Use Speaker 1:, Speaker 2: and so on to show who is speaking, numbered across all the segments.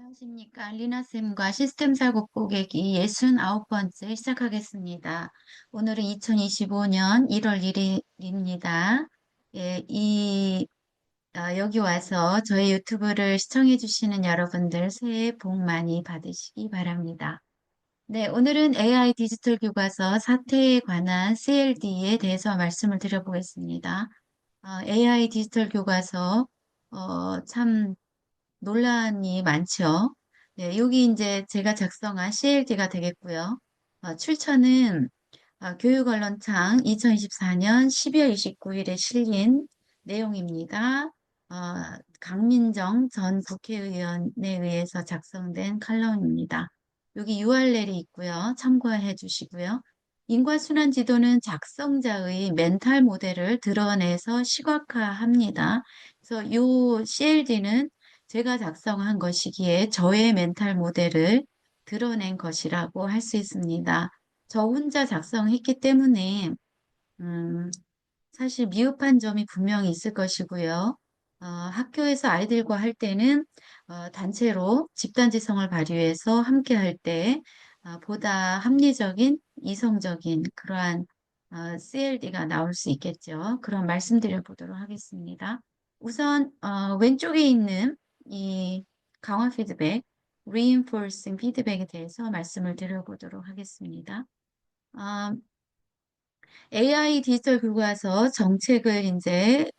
Speaker 1: 안녕하십니까. 리나쌤과 시스템사 국보객이 69번째 시작하겠습니다. 오늘은 2025년 1월 1일입니다. 예, 여기 와서 저희 유튜브를 시청해 주시는 여러분들 새해 복 많이 받으시기 바랍니다. 네, 오늘은 AI 디지털 교과서 사태에 관한 CLD에 대해서 말씀을 드려보겠습니다. AI 디지털 교과서, 참 논란이 많죠. 네, 여기 이제 제가 작성한 CLD가 되겠고요. 출처는 교육언론창 2024년 12월 29일에 실린 내용입니다. 강민정 전 국회의원에 의해서 작성된 칼럼입니다. 여기 URL이 있고요. 참고해 주시고요. 인과순환 지도는 작성자의 멘탈 모델을 드러내서 시각화합니다. 그래서 이 CLD는 제가 작성한 것이기에 저의 멘탈 모델을 드러낸 것이라고 할 수 있습니다. 저 혼자 작성했기 때문에 음, 사실 미흡한 점이 분명히 있을 것이고요. 학교에서 아이들과 할 때는 단체로 집단지성을 발휘해서 함께 할 때 보다 합리적인, 이성적인 그러한 CLD가 나올 수 있겠죠. 그런 말씀드려 보도록 하겠습니다. 우선 왼쪽에 있는 이 강화 피드백, reinforcing 피드백에 대해서 말씀을 드려보도록 하겠습니다. 아, AI 디지털 교과서 정책을 이제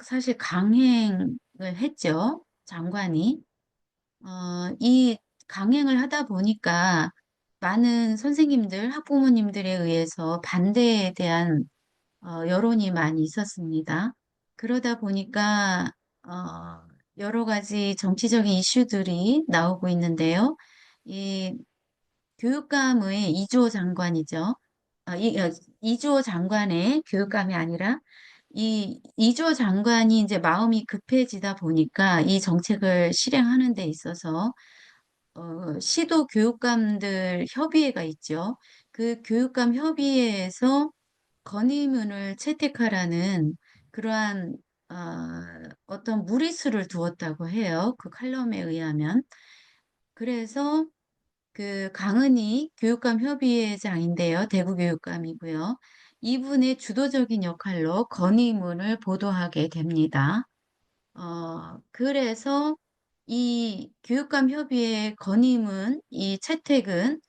Speaker 1: 사실 강행을 했죠. 장관이. 이 강행을 하다 보니까 많은 선생님들, 학부모님들에 의해서 반대에 대한 여론이 많이 있었습니다. 그러다 보니까 여러 가지 정치적인 이슈들이 나오고 있는데요. 이 교육감의 이주호 장관이죠. 이주호 장관의 교육감이 아니라 이 이주호 장관이 이제 마음이 급해지다 보니까 이 정책을 실행하는 데 있어서 시도 교육감들 협의회가 있죠. 그 교육감 협의회에서 건의문을 채택하라는 그러한 어떤 무리수를 두었다고 해요. 그 칼럼에 의하면. 그래서 그 강은희 교육감 협의회장인데요. 대구 교육감이고요. 이분의 주도적인 역할로 건의문을 보도하게 됩니다. 그래서 이 교육감 협의회 건의문, 이 채택은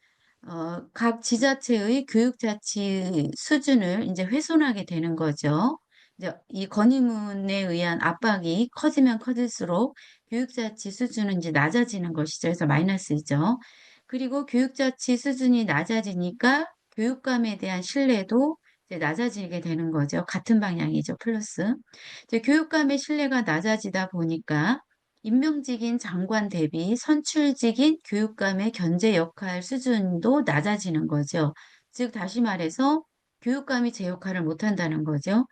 Speaker 1: 각 지자체의 교육자치 수준을 이제 훼손하게 되는 거죠. 이제 이 건의문에 의한 압박이 커지면 커질수록 교육자치 수준은 이제 낮아지는 것이죠. 그래서 마이너스이죠. 그리고 교육자치 수준이 낮아지니까 교육감에 대한 신뢰도 이제 낮아지게 되는 거죠. 같은 방향이죠. 플러스. 이제 교육감의 신뢰가 낮아지다 보니까 임명직인 장관 대비 선출직인 교육감의 견제 역할 수준도 낮아지는 거죠. 즉, 다시 말해서 교육감이 제 역할을 못한다는 거죠.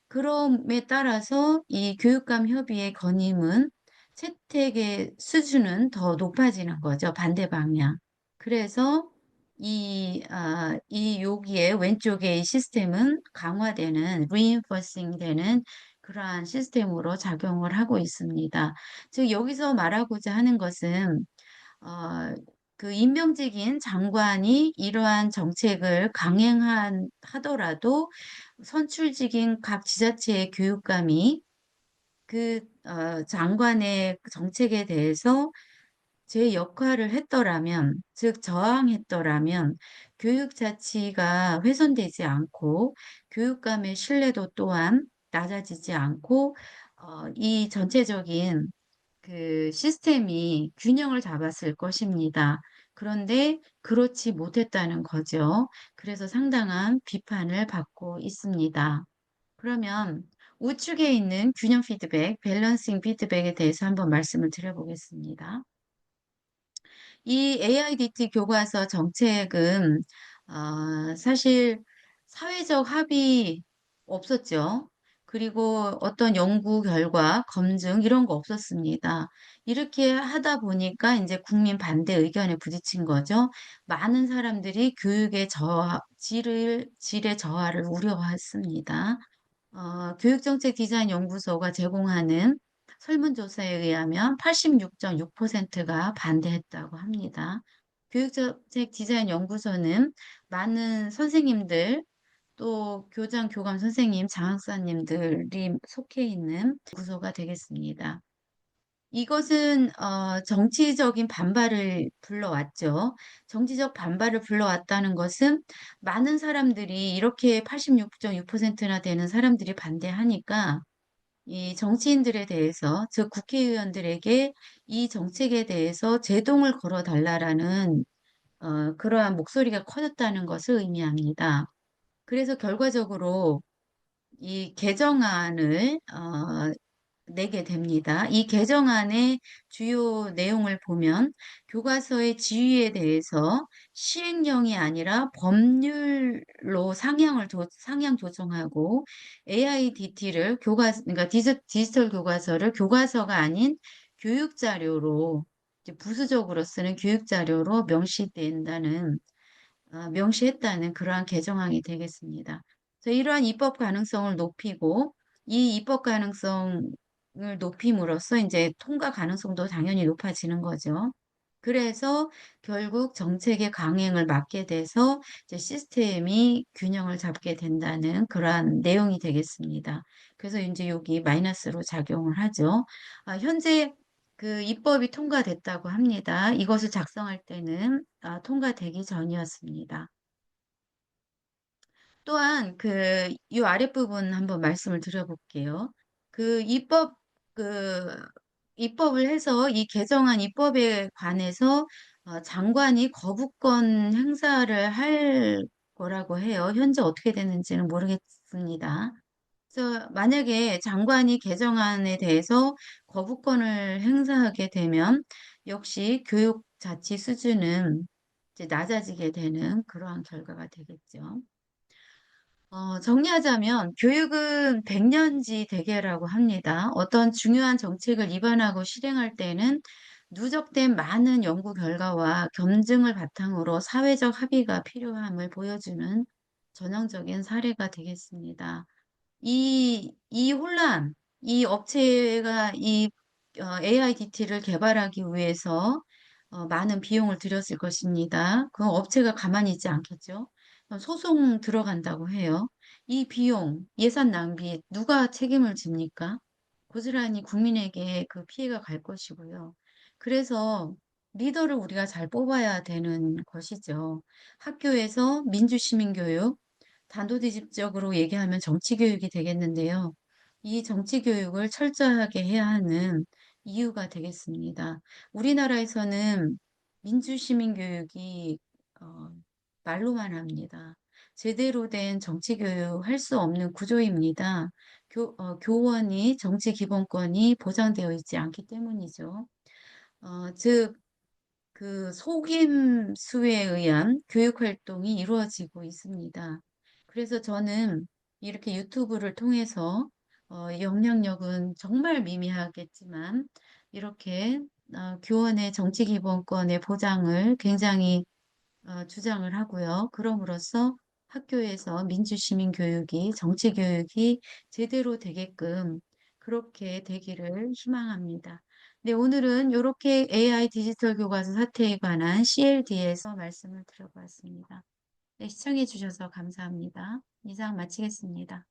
Speaker 1: 그럼에 따라서 이 교육감 협의회 건임은 채택의 수준은 더 높아지는 거죠. 반대 방향. 그래서 여기에 왼쪽에 이 시스템은 강화되는, reinforcing 되는 그러한 시스템으로 작용을 하고 있습니다. 즉, 여기서 말하고자 하는 것은, 어, 그 임명직인 장관이 이러한 정책을 하더라도 선출직인 각 지자체의 교육감이 그 장관의 정책에 대해서 제 역할을 했더라면, 즉 저항했더라면 교육 자치가 훼손되지 않고 교육감의 신뢰도 또한 낮아지지 않고 이 전체적인 그 시스템이 균형을 잡았을 것입니다. 그런데 그렇지 못했다는 거죠. 그래서 상당한 비판을 받고 있습니다. 그러면 우측에 있는 균형 피드백, 밸런싱 피드백에 대해서 한번 말씀을 드려보겠습니다. 이 AIDT 교과서 정책은 사실 사회적 합의 없었죠. 그리고 어떤 연구 결과, 검증 이런 거 없었습니다. 이렇게 하다 보니까 이제 국민 반대 의견에 부딪힌 거죠. 많은 사람들이 교육의 질의 저하를 우려했습니다. 교육정책 디자인 연구소가 제공하는 설문조사에 의하면 86.6%가 반대했다고 합니다. 교육정책 디자인 연구소는 많은 선생님들, 또 교장, 교감 선생님, 장학사님들이 속해 있는 연구소가 되겠습니다. 이것은 정치적인 반발을 불러왔죠. 정치적 반발을 불러왔다는 것은 많은 사람들이 이렇게 86.6%나 되는 사람들이 반대하니까 이 정치인들에 대해서, 즉 국회의원들에게 이 정책에 대해서 제동을 걸어달라라는 그러한 목소리가 커졌다는 것을 의미합니다. 그래서 결과적으로 이 개정안을 내게 됩니다. 이 개정안의 주요 내용을 보면 교과서의 지위에 대해서 시행령이 아니라 법률로 상향 조정하고 AIDT를 그러니까 디지털 교과서를 교과서가 아닌 교육 자료로 이제 부수적으로 쓰는 교육 자료로 명시했다는 그러한 개정안이 되겠습니다. 그래서 이러한 입법 가능성을 높이고 이 입법 가능성을 높임으로써 이제 통과 가능성도 당연히 높아지는 거죠. 그래서 결국 정책의 강행을 막게 돼서 이제 시스템이 균형을 잡게 된다는 그러한 내용이 되겠습니다. 그래서 이제 여기 마이너스로 작용을 하죠. 현재 그 입법이 통과됐다고 합니다. 이것을 작성할 때는 통과되기 전이었습니다. 또한 이 아랫부분 한번 말씀을 드려볼게요. 그 입법, 그 입법을 해서 이 개정안 입법에 관해서 장관이 거부권 행사를 할 거라고 해요. 현재 어떻게 되는지는 모르겠습니다. 그래서 만약에 장관이 개정안에 대해서 거부권을 행사하게 되면 역시 교육 자치 수준은 이제 낮아지게 되는 그러한 결과가 되겠죠. 정리하자면 교육은 백년지 대계라고 합니다. 어떤 중요한 정책을 입안하고 실행할 때는 누적된 많은 연구 결과와 검증을 바탕으로 사회적 합의가 필요함을 보여주는 전형적인 사례가 되겠습니다. 이 혼란, 이 업체가 이 AIDT를 개발하기 위해서 많은 비용을 들였을 것입니다. 그 업체가 가만히 있지 않겠죠. 소송 들어간다고 해요. 이 비용, 예산 낭비 누가 책임을 집니까? 고스란히 국민에게 그 피해가 갈 것이고요. 그래서 리더를 우리가 잘 뽑아야 되는 것이죠. 학교에서 민주시민교육, 단도직입적으로 얘기하면 정치교육이 되겠는데요. 이 정치교육을 철저하게 해야 하는 이유가 되겠습니다. 우리나라에서는 민주시민교육이 어, 말로만 합니다. 제대로 된 정치교육 할 수 없는 구조입니다. 교원이 정치기본권이 보장되어 있지 않기 때문이죠. 즉, 그 속임수에 의한 교육 활동이 이루어지고 있습니다. 그래서 저는 이렇게 유튜브를 통해서 영향력은 정말 미미하겠지만 이렇게 교원의 정치 기본권의 보장을 굉장히 주장을 하고요. 그럼으로써 학교에서 민주시민 교육이, 정치 교육이 제대로 되게끔 그렇게 되기를 희망합니다. 네, 오늘은 이렇게 AI 디지털 교과서 사태에 관한 CLD에서 말씀을 드려보았습니다. 네, 시청해 주셔서 감사합니다. 이상 마치겠습니다.